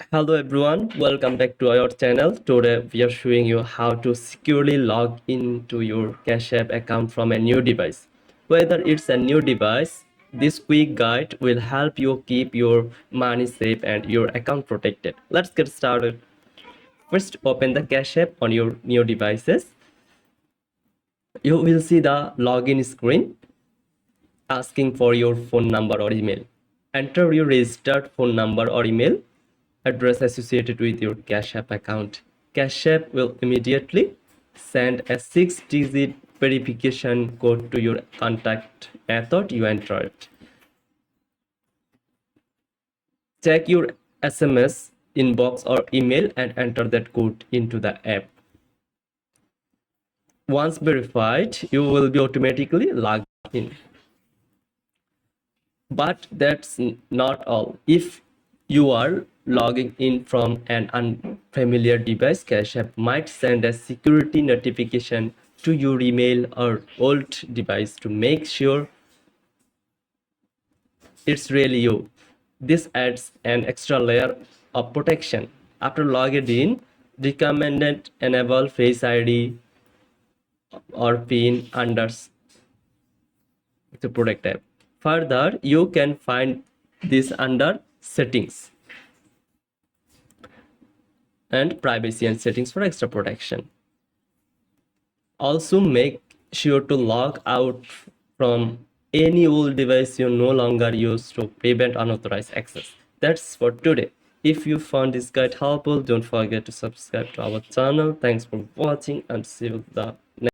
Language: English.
Hello everyone, welcome back to our channel. Today we are showing you how to securely log into your Cash App account from a new device. Whether it's a new device, this quick guide will help you keep your money safe and your account protected. Let's get started. First, open the Cash App on your new devices. You will see the login screen asking for your phone number or email. Enter your registered phone number or email address associated with your Cash App account. Cash App will immediately send a 6-digit verification code to your contact method you entered. Check your SMS inbox or email and enter that code into the app. Once verified, you will be automatically logged in. But that's not all. If you are logging in from an unfamiliar device, Cash App might send a security notification to your email or old device to make sure it's really you. This adds an extra layer of protection. After logging in, recommended enable Face ID or PIN under the product app. Further, you can find this under settings and privacy and settings for extra protection. Also, make sure to log out from any old device you no longer use to prevent unauthorized access. That's for today. If you found this guide helpful, don't forget to subscribe to our channel. Thanks for watching and see you the next